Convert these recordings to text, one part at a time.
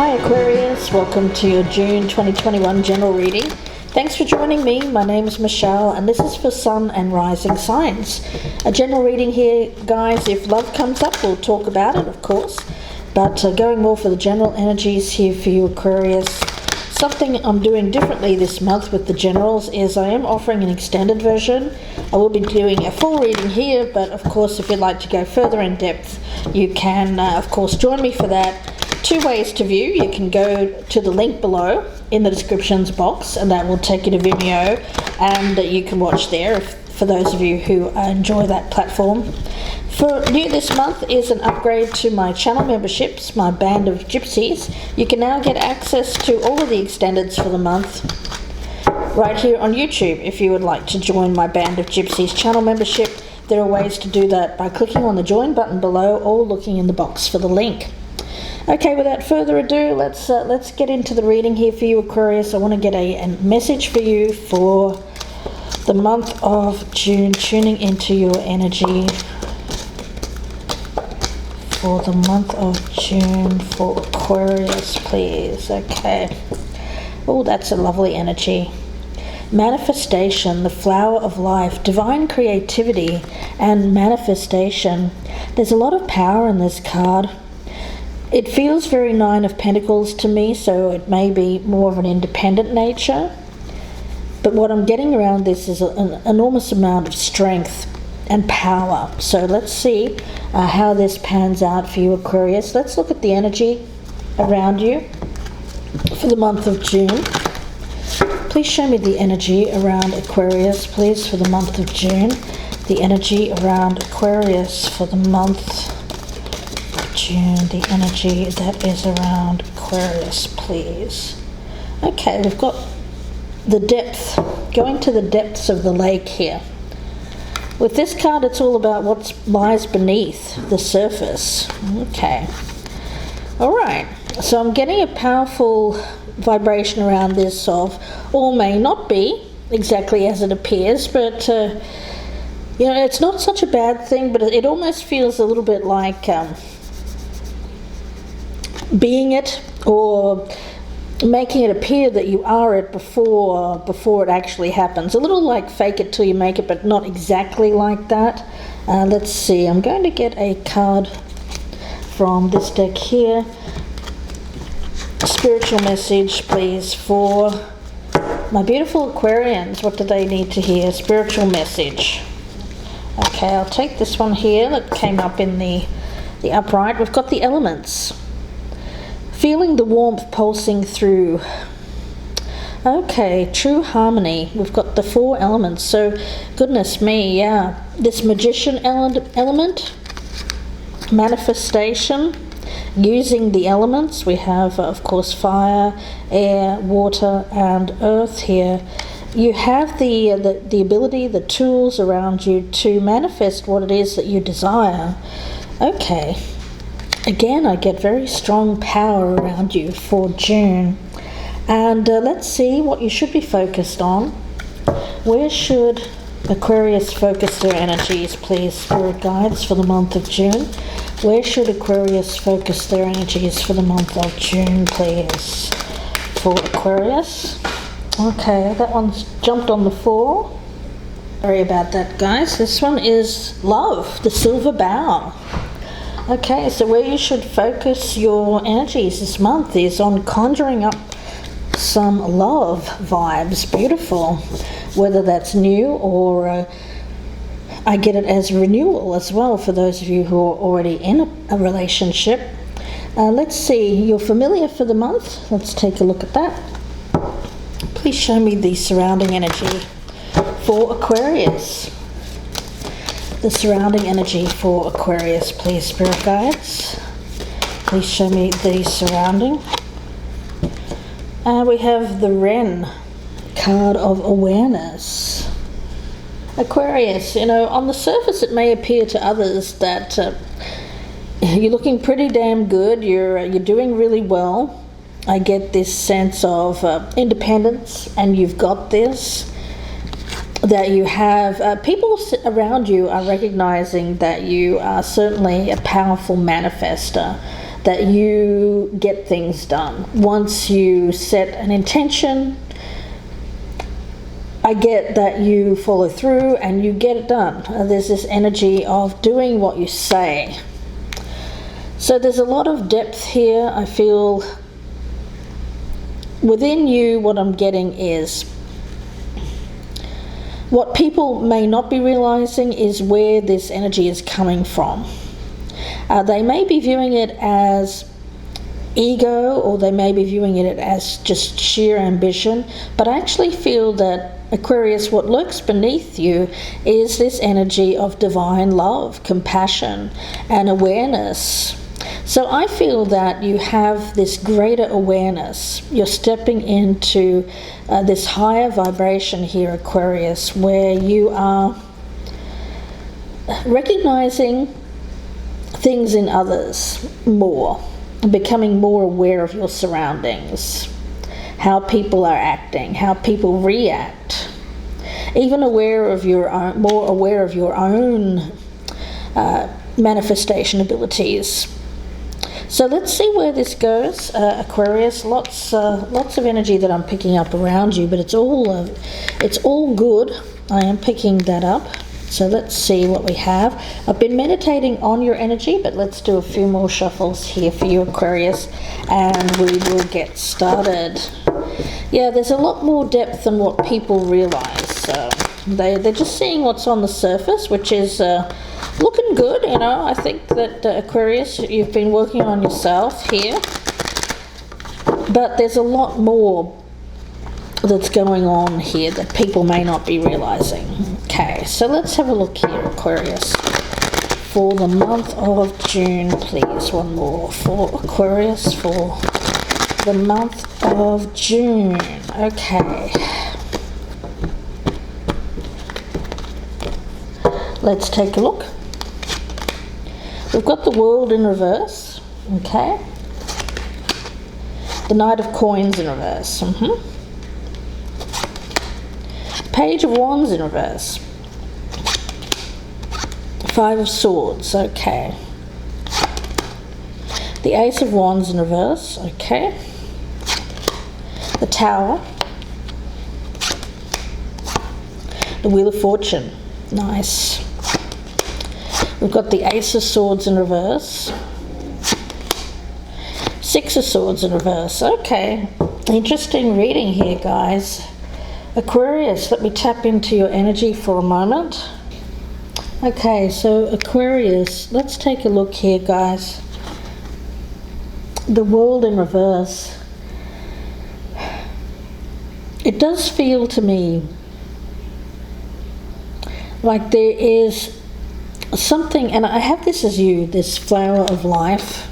Hi Aquarius, welcome to your June 2021 general reading. Thanks for joining me. My name is Michelle and this is for Sun and Rising signs. A general reading here, guys. If love comes up, we'll talk about it, of course. But going more for the general energies here for you Aquarius. Something I'm doing differently this month with the generals is I am offering an extended version. I will be doing a full reading here, but of course if you'd like to go further in depth, you can of course join me for that. Two ways to view. You can go to the link below in the descriptions box and that will take you to Vimeo, and you can watch there for those of you who enjoy that platform. For new this month is an upgrade to my channel memberships, my band of gypsies. You can now get access to all of the extendeds for the month right here on YouTube. If you would like to join my band of gypsies channel membership, there are ways to do that by clicking on the join button below or looking in the box for the link. Okay, without further ado, let's get into the reading here for you Aquarius. I want to get a message for you for the month of June, tuning into your energy for the month of June for Aquarius, please. Okay. Oh, that's a lovely energy. Manifestation, the flower of life, divine creativity and manifestation. There's a lot of power in this card. It feels very Nine of Pentacles to me, so it may be more of an independent nature. But what I'm getting around this is an enormous amount of strength and power. So let's see how this pans out for you Aquarius. Let's look at the energy around you for the month of June. Please show me the energy around Aquarius, please, for the month of June. The energy around Aquarius for the month of June. The energy that is around Aquarius, please. Okay, we've got the depth, going to the depths of the lake here. With this card, it's all about what lies beneath the surface. Okay. All right. So I'm getting a powerful vibration around this of, or may not be exactly as it appears, but you know, it's not such a bad thing, but it almost feels a little bit like being it, or making it appear that you are it before it actually happens. A little like fake it till you make it, but not exactly like that. Let's see, I'm going to get a card from this deck here. Spiritual message, please, for my beautiful Aquarians. What do they need to hear? Spiritual message. Okay, I'll take this one here that came up in the upright. We've got the elements. Feeling the warmth pulsing through. Okay, true harmony. We've got the four elements. So, goodness me, yeah. This magician element, manifestation, using the elements. We have, of course, fire, air, water, and earth here. You have the ability, the tools around you to manifest what it is that you desire. Okay. Again, I get very strong power around you for June. And let's see what you should be focused on. Where should Aquarius focus their energies, please, spirit guides, for the month of June? Where should Aquarius focus their energies for the month of June, please, for Aquarius? Okay, that one's jumped on the floor. Sorry about that, guys. This one is love, the silver bow. Okay, so where you should focus your energies this month is on conjuring up some love vibes. Beautiful. Whether that's new or I get it as renewal as well for those of you who are already in a relationship. Let's see, your familiar for the month. Let's take a look at that. Please show me the surrounding energy for Aquarius. The surrounding energy for Aquarius, please, spirit guides. Please show me the surrounding. We have the Wren, card of awareness. Aquarius, you know, on the surface it may appear to others that you're looking pretty damn good. You're doing really well. I get this sense of independence, and you've got this. That you have, people around you are recognizing that you are certainly a powerful manifester. that you get things done. Once you set an intention, I get that you follow through and you get it done. There's this energy of doing what you say. So there's a lot of depth here. I feel within you, what I'm getting is what people may not be realizing is where this energy is coming from. They may be viewing it as ego, or they may be viewing it as just sheer ambition, but I actually feel that, Aquarius, what lurks beneath you is this energy of divine love, compassion, and awareness. So I feel that you have this greater awareness. You're stepping into this higher vibration here, Aquarius, where you are recognizing things in others more, becoming more aware of your surroundings, how people are acting, how people react, even aware of your own, more aware of your own manifestation abilities. So let's see where this goes, Aquarius. Lots of energy that I'm picking up around you, but it's all good. I am picking that up. So let's see what we have. I've been meditating on your energy, but let's do a few more shuffles here for you, Aquarius, and we will get started. Yeah, there's a lot more depth than what people realize. So they're just seeing what's on the surface, which is looking good. You know, I think that Aquarius, you've been working on yourself here, but there's a lot more that's going on here that people may not be realizing. Okay, so let's have a look here, Aquarius, for the month of June, please. One more for Aquarius for the month of June. Okay, let's take a look. We've got the World in reverse. Okay, the Knight of Coins in reverse. Page of Wands in reverse. Five of Swords, okay. The Ace of Wands in reverse, okay. The Tower. The Wheel of Fortune, nice. We've got the Ace of Swords in reverse. Six of Swords in reverse, okay. Interesting reading here, guys. Aquarius, let me tap into your energy for a moment. Okay, so Aquarius, let's take a look here, guys. The World in reverse. It does feel to me like there is something, and I have this as you, this flower of life.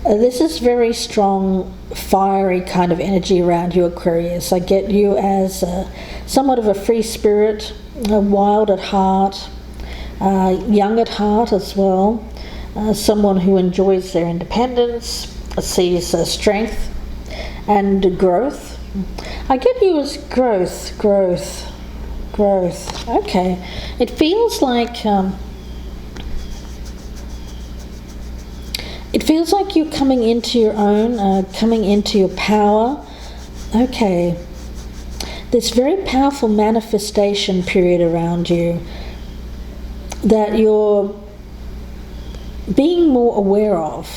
This is very strong, fiery kind of energy around you, Aquarius. I get you as somewhat of a free spirit, wild at heart, young at heart as well, someone who enjoys their independence, sees strength and growth. I get you as growth. Okay, it feels like you're coming into your own, coming into your power. Okay, this very powerful manifestation period around you that you're being more aware of.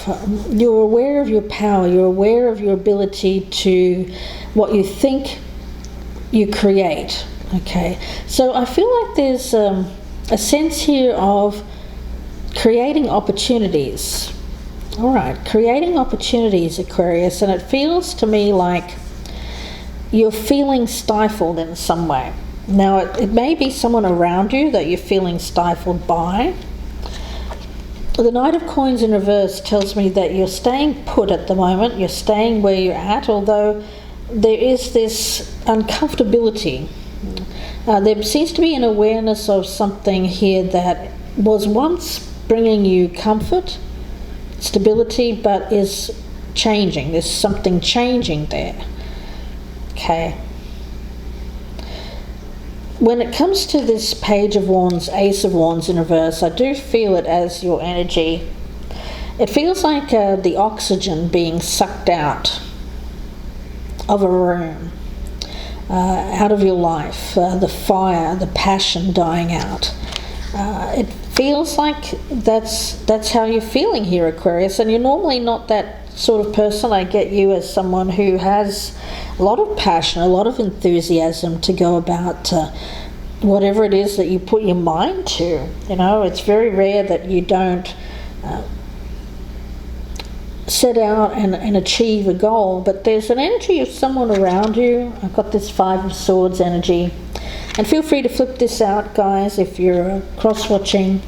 You're aware of your power, you're aware of your ability to, what you think you create. Okay, so I feel like there's a sense here of creating opportunities. All right, creating opportunities, Aquarius, and it feels to me like you're feeling stifled in some way. Now, it may be someone around you that you're feeling stifled by. The Knight of Coins in reverse tells me that you're staying put at the moment, you're staying where you're at, although there is this uncomfortability. There seems to be an awareness of something here that was once bringing you comfort, stability, but is changing. There's something changing there. Okay. When it comes to this Page of Wands, Ace of Wands in reverse, I do feel it as your energy It feels like the oxygen being sucked out of a room, out of your life, the fire, the passion dying out. It feels like that's how you're feeling here, Aquarius, and you're normally not that sort of person. I get you as someone who has a lot of passion, a lot of enthusiasm to go about whatever it is that you put your mind to. You know, it's very rare that you don't set out and achieve a goal, but there's an energy of someone around you. I've got this Five of Swords energy, and feel free to flip this out, guys, if you're cross-watching.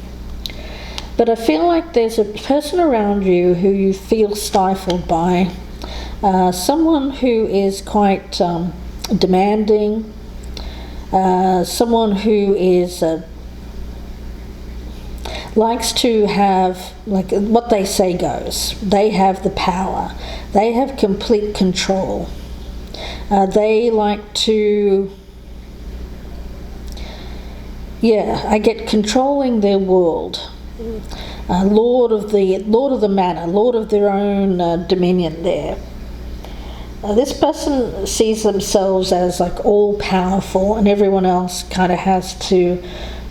But I feel like there's a person around you who you feel stifled by, someone who is quite demanding, someone who is likes to have, like, what they say goes. They have the power. They have complete control. They like to, I get controlling their world. Lord of the manor, lord of their own dominion there. This person sees themselves as like all powerful, and everyone else kind of has to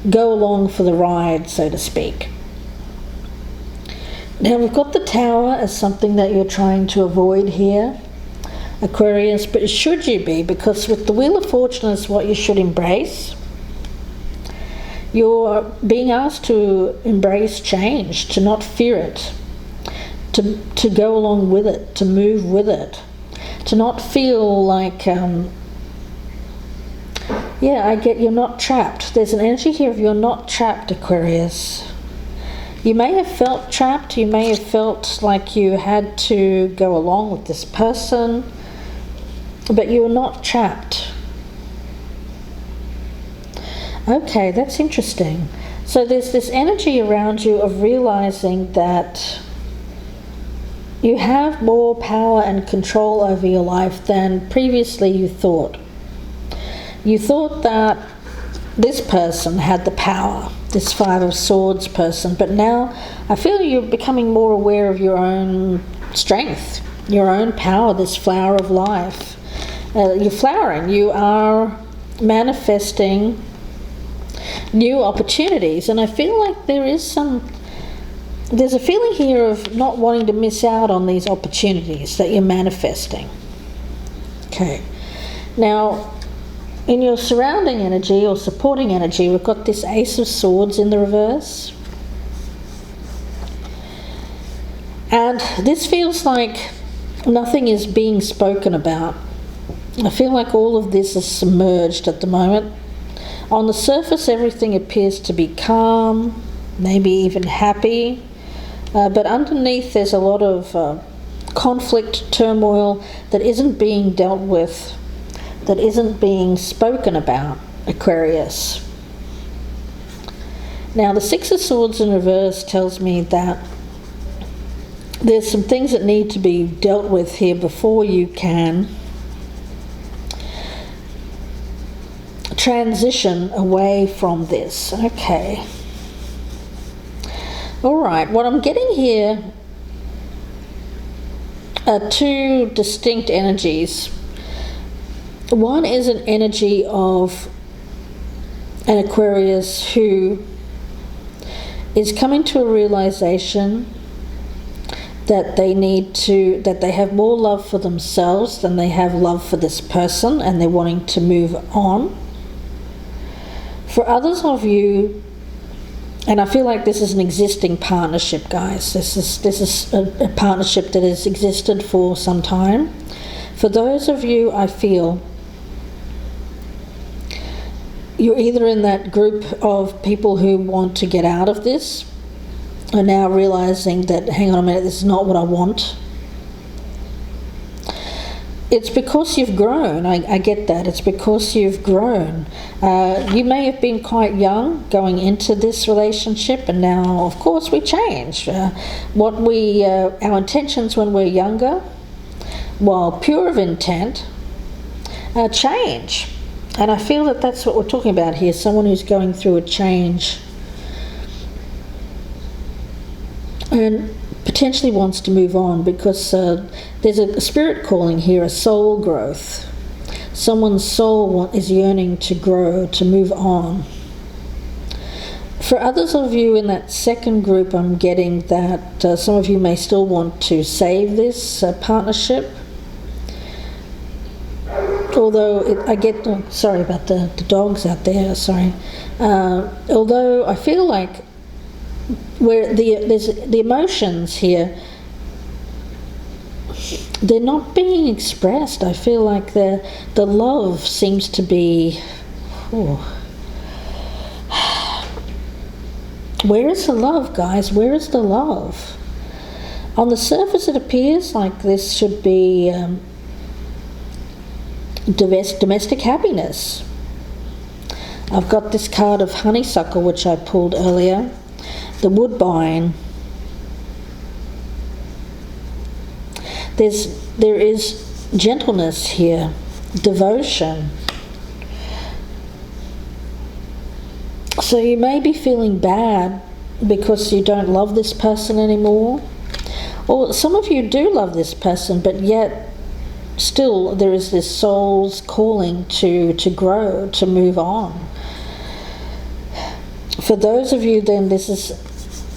go along for the ride, so to speak. Now we've got the Tower as something that you're trying to avoid here, Aquarius, but should you be? Because with the Wheel of Fortune is what you should embrace. You're being asked to embrace change, to not fear it, to go along with it, to move with it, to not feel like, I get you're not trapped. There's an energy here of you're not trapped, Aquarius. You may have felt trapped, you may have felt like you had to go along with this person, but you're not trapped. Okay, that's interesting. So there's this energy around you of realizing that you have more power and control over your life than previously you thought. You thought that this person had the power, this Five of Swords person, but now I feel you're becoming more aware of your own strength, your own power, this flower of life. You're flowering, you are manifesting new opportunities, and I feel like there's a feeling here of not wanting to miss out on these opportunities that you're manifesting. Okay, now in your surrounding energy or supporting energy, we've got this Ace of Swords in the reverse, and this feels like nothing is being spoken about. I feel like all of this is submerged at the moment. On the surface, everything appears to be calm, maybe even happy, but underneath there's a lot of conflict, turmoil that isn't being dealt with, that isn't being spoken about, Aquarius. Now, the Six of Swords in reverse tells me that there's some things that need to be dealt with here before you can transition away from this. Okay. All right, what I'm getting here are two distinct energies. One is an energy of an Aquarius who is coming to a realization that they have more love for themselves than they have love for this person, and they're wanting to move on. For others of you, and I feel like this is an existing partnership, guys. This is a partnership that has existed for some time. For those of you, I feel you're either in that group of people who want to get out of this, are now realizing that, hang on a minute, this is not what I want. It's because you've grown. I get that. It's because you've grown. You may have been quite young going into this relationship, and now, of course, we change. Our intentions when we're younger, while pure of intent, change. And I feel that that's what we're talking about here, someone who's going through a change. and potentially wants to move on, because there's a spirit calling here, a soul growth. Someone's soul is yearning to grow, to move on. For others of you in that second group, I'm getting that some of you may still want to save this partnership. Although I get, sorry about the dogs out there, sorry. Although I feel like there's the emotions here, they're not being expressed. I feel like the love seems to be, where is the love, guys? Where is the love? On the surface it appears like this should be domestic happiness. I've got this card of honeysuckle, which I pulled earlier, the woodbine. There is gentleness here, devotion. So you may be feeling bad because you don't love this person anymore, or some of you do love this person, but yet still there is this soul's calling to grow, to move on. For those of you, then, this is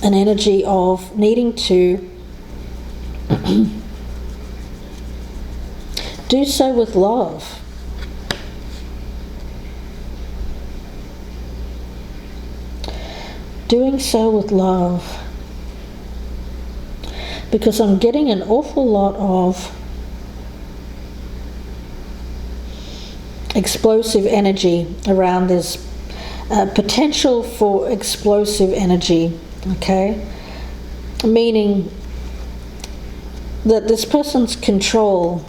an energy of needing to do so with love. Doing so with love. Because I'm getting an awful lot of explosive energy around this, potential for explosive energy, okay? Meaning that this person's control,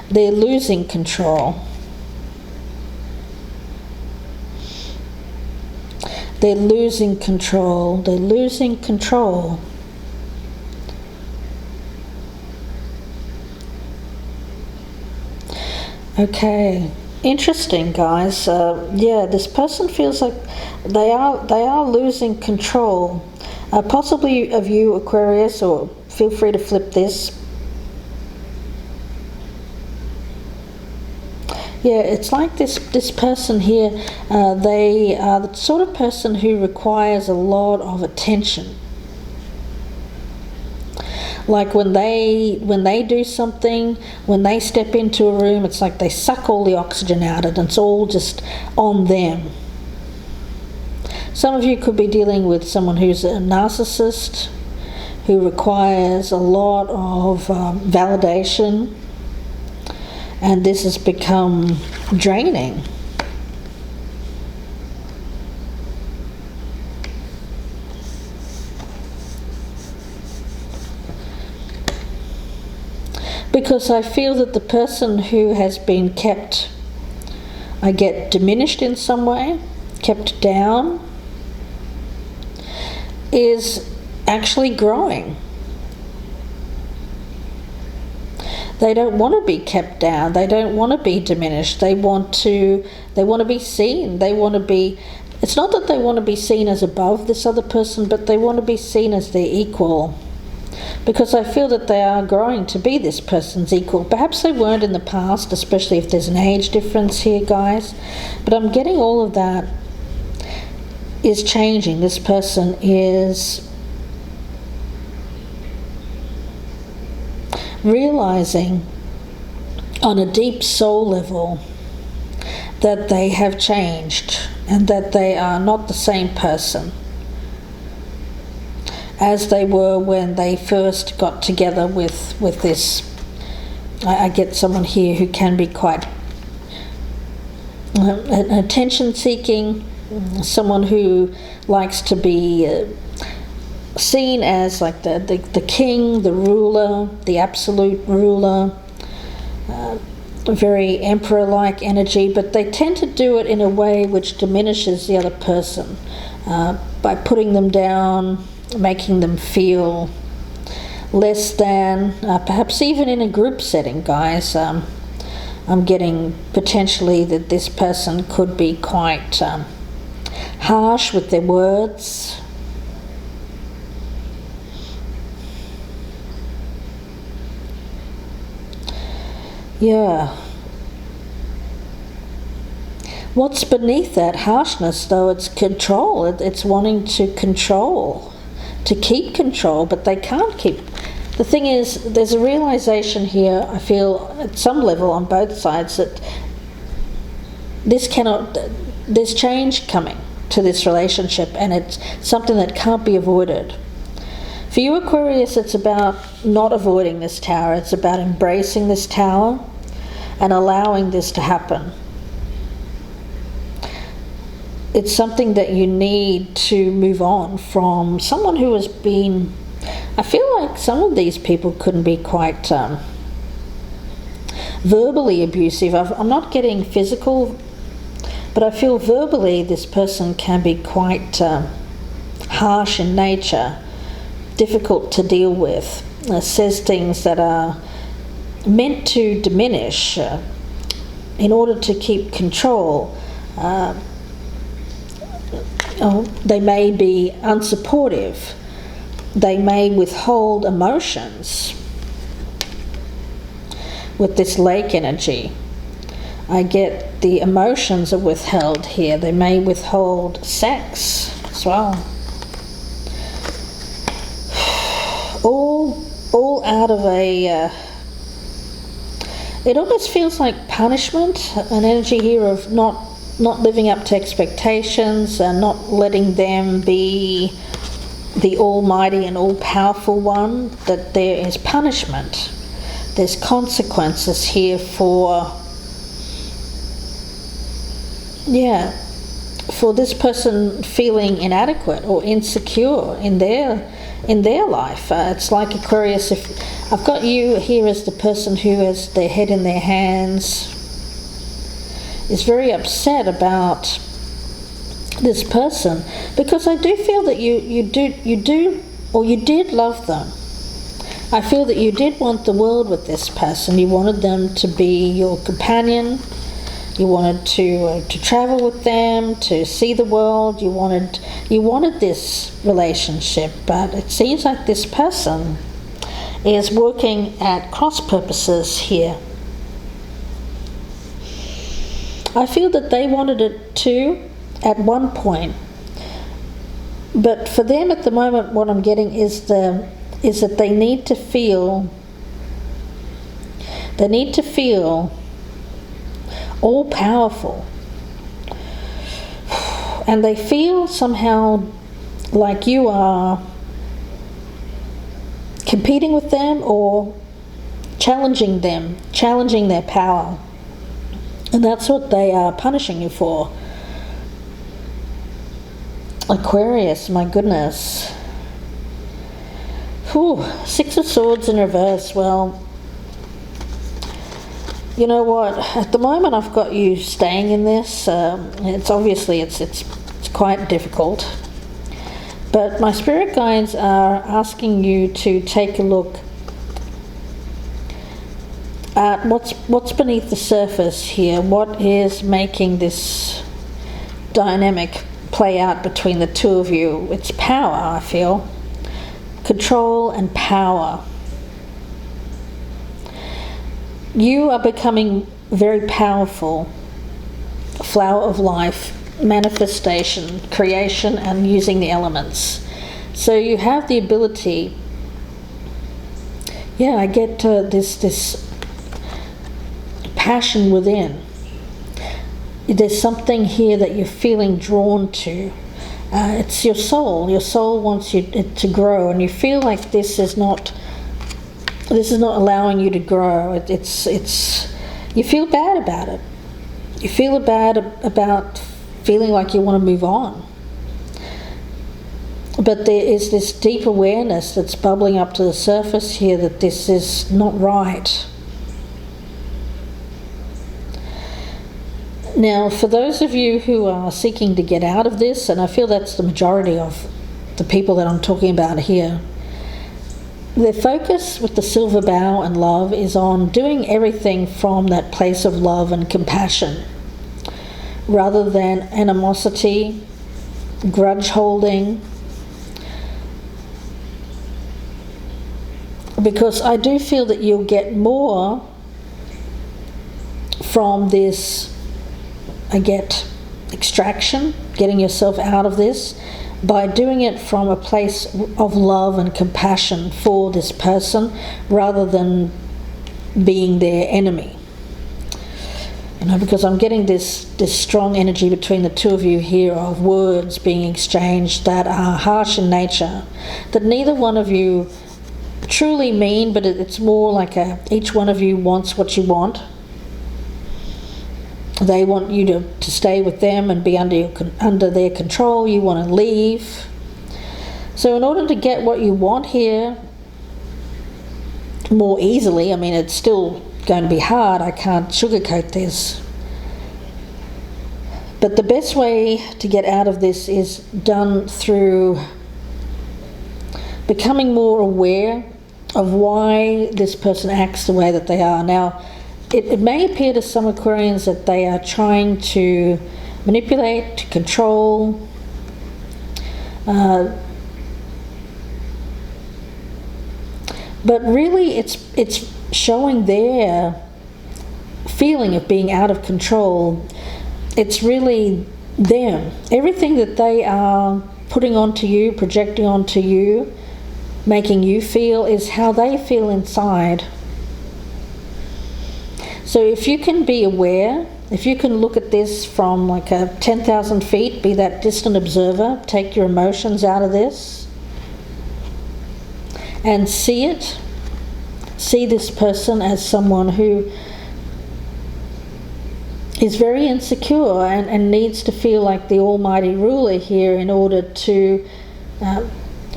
they're losing control. They're losing control. They're losing control. Okay, interesting, guys. Yeah, this person feels like they are losing control. Possibly of you, Aquarius, or feel free to flip this. Yeah, it's like this person here, they are the sort of person who requires a lot of attention. Like when they do something, when they step into a room, it's like they suck all the oxygen out of it, and it's all just on them. Some of you could be dealing with someone who's a narcissist, who requires a lot of validation, and this has become draining. Because I feel that the person who has been kept, I get diminished in some way, kept down, is actually growing. They don't want to be kept down. They don't want to be diminished. They want to be seen. They want to be, it's not that they want to be seen as above this other person, but they want to be seen as their equal. Because I feel that they are growing to be this person's equal. Perhaps they weren't in the past, especially if there's an age difference here, guys. But I'm getting all of that is changing. This person is realizing on a deep soul level that they have changed and that they are not the same person as they were when they first got together with this. I get someone here who can be quite attention seeking, someone who likes to be seen as like the king, the ruler, the absolute ruler, very emperor-like energy, but they tend to do it in a way which diminishes the other person by putting them down, making them feel less than, perhaps even in a group setting, guys. I'm getting potentially that this person could be quite harsh with their words. Yeah. What's beneath that harshness, though? It's control. It's wanting to control, to keep control, but they can't keep. The thing is, there's a realization here, I feel, at some level on both sides, that there's change coming to this relationship, and it's something that can't be avoided. For you, Aquarius, it's about not avoiding this tower. It's about embracing this tower and allowing this to happen. It's something that you need to move on from someone who has been... I feel like some of these people couldn't be quite verbally abusive. I'm not getting physical, but I feel verbally this person can be quite harsh in nature, difficult to deal with, says things that are meant to diminish in order to keep control. They may be unsupportive. They may withhold emotions. With this lake energy, I get the emotions are withheld here. They may withhold sex as well. All out of a... it almost feels like punishment, an energy here of not living up to expectations and not letting them be the almighty and all-powerful one, that there is punishment. There's consequences here for this person feeling inadequate or insecure in their life. It's like Aquarius, if I've got you here as the person who has their head in their hands, is very upset about this person, because I do feel that you did love them. I feel that you did want the world with this person. You wanted them to be your companion. You wanted to travel with them, to see the world. You wanted this relationship, but it seems like this person is working at cross purposes here. I feel that they wanted it too at one point, but for them at the moment, what I'm getting is that they need to feel all powerful, and they feel somehow like you are competing with them or challenging their power, and that's what they are punishing you for. Aquarius, my goodness. Whew, Six of Swords in reverse. Well, you know what? At the moment, I've got you staying in this. It's obviously it's quite difficult, but my spirit guides are asking you to take a look at what's beneath the surface here. What is making this dynamic play out between the two of you? It's power, I feel. Control and power. You are becoming very powerful. Flower of life, manifestation, creation, and using the elements. So you have the ability. I get this passion within. There's something here that you're feeling drawn to. It's your soul. Your soul wants it to grow, and you feel like this is not allowing you to grow. It's you feel bad about it. You feel bad about feeling like you want to move on. But there is this deep awareness that's bubbling up to the surface here that this is not right. Now, for those of you who are seeking to get out of this, and I feel that's the majority of the people that I'm talking about here, their focus with the silver bow and love is on doing everything from that place of love and compassion, rather than animosity, grudge holding. Because I do feel that you'll get more from this, I get extraction, getting yourself out of this, by doing it from a place of love and compassion for this person rather than being their enemy. Because I'm getting this strong energy between the two of you here of words being exchanged that are harsh in nature, that neither one of you truly mean, but it's more like each one of you wants what you want. They want you to stay with them and be under their control. You want to leave. So in order to get what you want here more easily, it's still going to be hard, I can't sugarcoat this, but the best way to get out of this is done through becoming more aware of why this person acts the way that they are. Now, it may appear to some Aquarians that they are trying to manipulate, to control, but really it's showing their feeling of being out of control. It's really them. Everything that they are putting onto you, projecting onto you, making you feel, is how they feel inside. So if you can be aware, if you can look at this from like 10,000 feet, be that distant observer, take your emotions out of this and see it. See this person as someone who is very insecure and needs to feel like the almighty ruler here in order to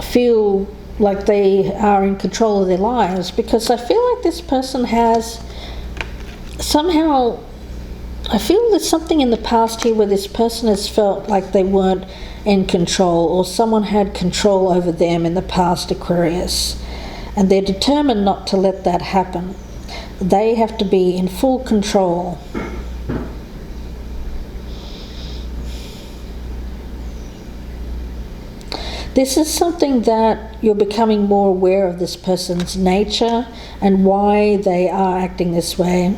feel like they are in control of their lives. Because I feel like this person has somehow, I feel there's something in the past here where this person has felt like they weren't in control, or someone had control over them in the past, Aquarius. And they're determined not to let that happen. They have to be in full control. This is something that you're becoming more aware of, this person's nature and why they are acting this way.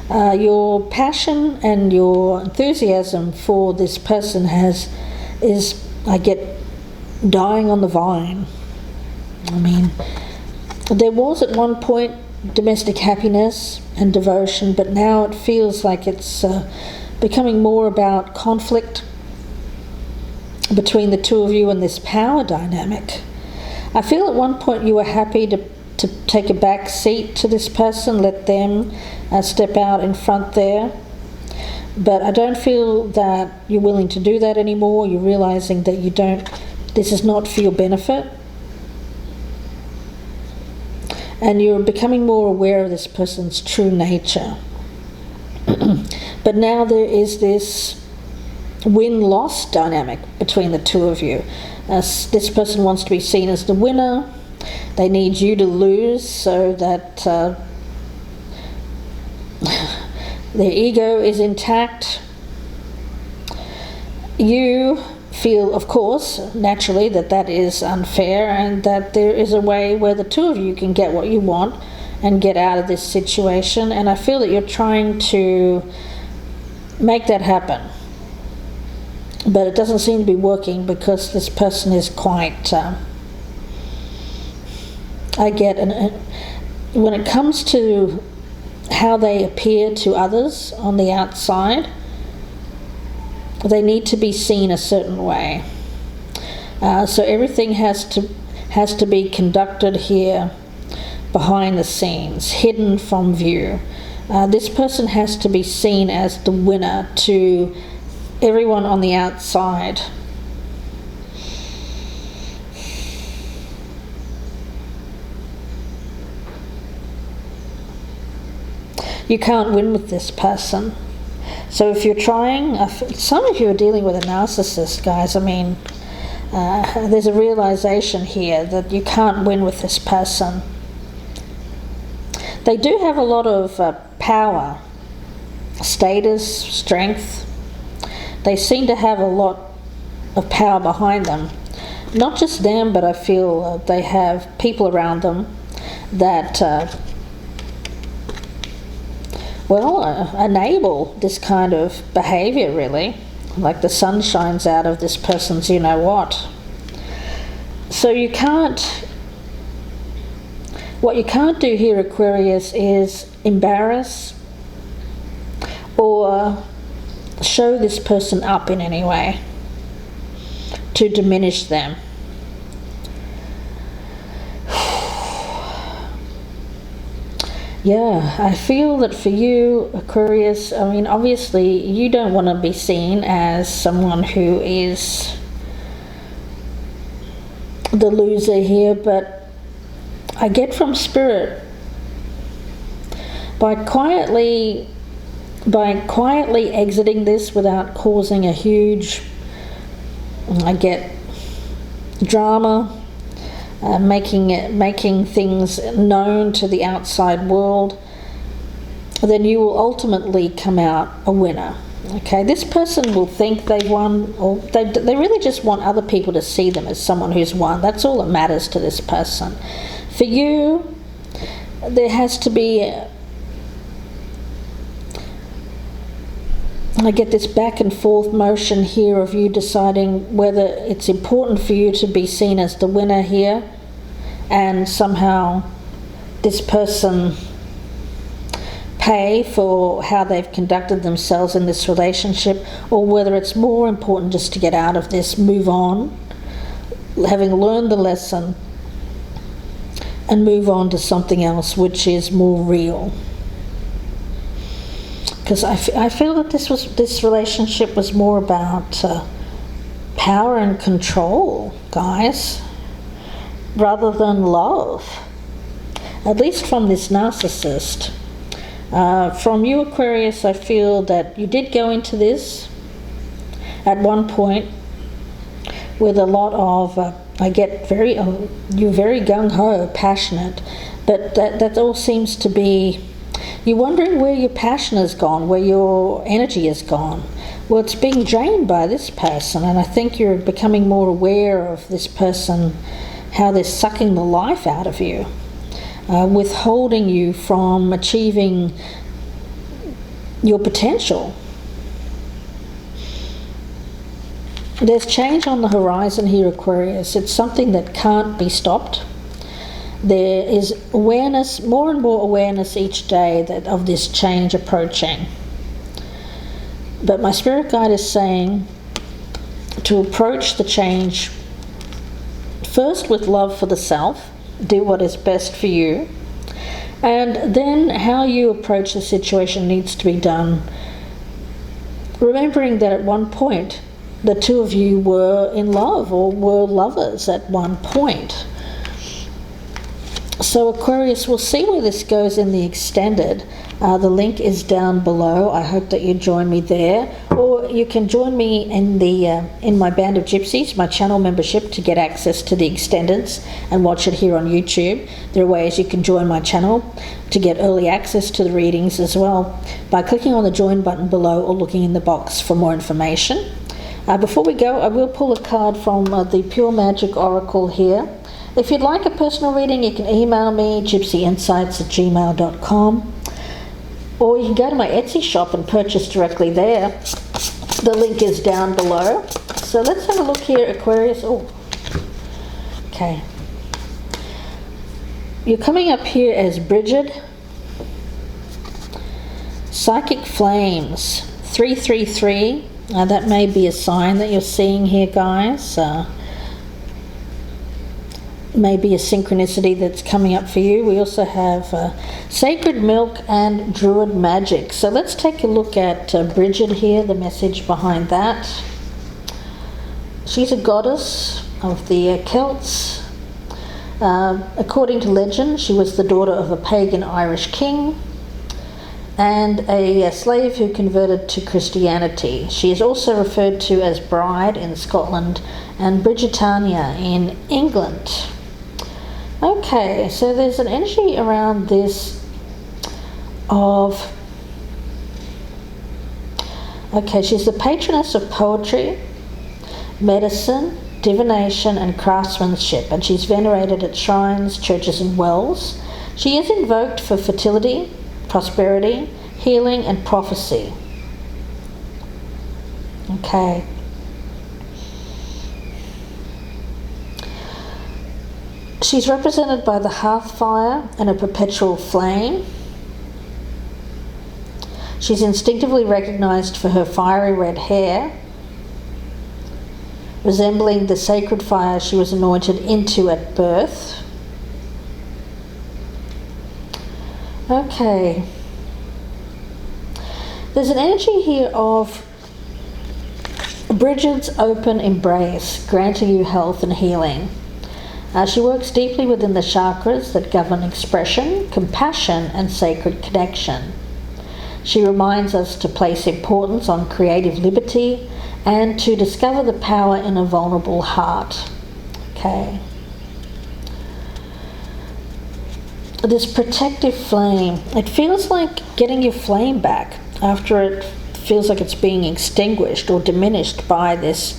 Your passion and your enthusiasm for this person is, I get, dying on the vine. There was at one point domestic happiness and devotion, but now it feels like it's becoming more about conflict between the two of you and this power dynamic. I feel at one point you were happy to take a back seat to this person, let them step out in front there. But I don't feel that you're willing to do that anymore. You're realizing that this is not for your benefit. And you're becoming more aware of this person's true nature. But now there is this win-loss dynamic between the two of you. This person wants to be seen as the winner. They need you to lose so that their ego is intact. You feel, of course, naturally that is unfair, and that there is a way where the two of you can get what you want and get out of this situation. And I feel that you're trying to make that happen. But it doesn't seem to be working because this person is quite, when it comes to how they appear to others on the outside, they need to be seen a certain way. So everything has to be conducted here behind the scenes, hidden from view. This person has to be seen as the winner to everyone on the outside. You can't win with this person. So if you're trying, some of you are dealing with a narcissist, guys. There's a realization here that you can't win with this person. They do have a lot of power, status, strength. They seem to have a lot of power behind them. Not just them, but I feel they have people around them that enable this kind of behavior, really. Like the sun shines out of this person's you-know-what. So what you can't do here, Aquarius, is embarrass or show this person up in any way to diminish them. Yeah, I feel that for you, Aquarius, I mean, obviously you don't want to be seen as someone who is the loser here, but I get from Spirit, by quietly exiting this without causing a huge, I get drama, making things known to the outside world, then you will ultimately come out a winner. Okay, this person will think they've won, or they really just want other people to see them as someone who's won. That's all that matters to this person. For you, there has to be, I get this back and forth motion here of you deciding whether it's important for you to be seen as the winner here, and somehow this person pay for how they've conducted themselves in this relationship, or whether it's more important just to get out of this, move on, having learned the lesson, and move on to something else which is more real. Because I feel that this relationship was more about power and control, guys, rather than love, at least from this narcissist. From you, Aquarius, I feel that you did go into this at one point with a lot of, I get you're very gung-ho, passionate, but that all seems to be, you're wondering where your passion has gone, where your energy has gone. Well, it's being drained by this person, and I think you're becoming more aware of this person, how they're sucking the life out of you, withholding you from achieving your potential. There's change on the horizon here, Aquarius. It's something that can't be stopped. There is awareness, more and more awareness each day of this change approaching. But my spirit guide is saying to approach the change first with love for the self, do what is best for you, and then how you approach the situation needs to be done, remembering that at one point the two of you were in love, or were lovers at one point. So Aquarius, we'll see where this goes in the extended. The link is down below. I hope that you join me there, or you can join me in my Band of Gypsies, my channel membership, to get access to the extendeds and watch it here on YouTube. There are ways you can join my channel to get early access to the readings as well by clicking on the join button below or looking in the box for more information. Before we go, I will pull a card from the Pure Magic Oracle here. If you'd like a personal reading, you can email me, gypsyinsights@gmail.com. Or you can go to my Etsy shop and purchase directly there. The link is down below. So let's have a look here, Aquarius. Oh, okay. You're coming up here as Britschgi. Psychic Flames, 333. That may be a sign that you're seeing here, guys. Maybe a synchronicity that's coming up for you. We also have Sacred Milk and Druid Magic. So let's take a look at Britschgi here, the message behind that. She's a goddess of the Celts. According to legend, she was the daughter of a pagan Irish king and a slave who converted to Christianity. She is also referred to as Bride in Scotland and Yoshitani in England. Okay, so there's an energy around this of, okay, she's the patroness of poetry, medicine, divination and craftsmanship, and she's venerated at shrines, churches and wells. She is invoked for fertility, prosperity, healing and prophecy. Okay. She's represented by the hearth fire and a perpetual flame. She's instinctively recognized for her fiery red hair, resembling the sacred fire she was anointed into at birth. Okay. There's an energy here of Bridget's open embrace, granting you health and healing. She works deeply within the chakras that govern expression, compassion, and sacred connection. She reminds us to place importance on creative liberty and to discover the power in a vulnerable heart. Okay. This protective flame, it feels like getting your flame back after it feels like it's being extinguished or diminished by this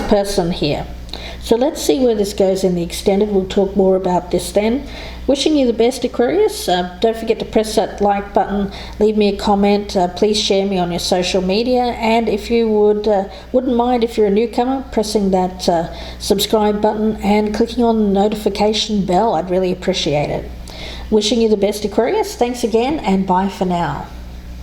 person here. So let's see where this goes in the extended. We'll talk more about this then. Wishing you the best, Aquarius. Don't forget to press that like button, leave me a comment, please share me on your social media, and if you wouldn't mind, if you're a newcomer, pressing that subscribe button and clicking on the notification bell. I'd really appreciate it. Wishing you the best, Aquarius. Thanks again, and bye for now.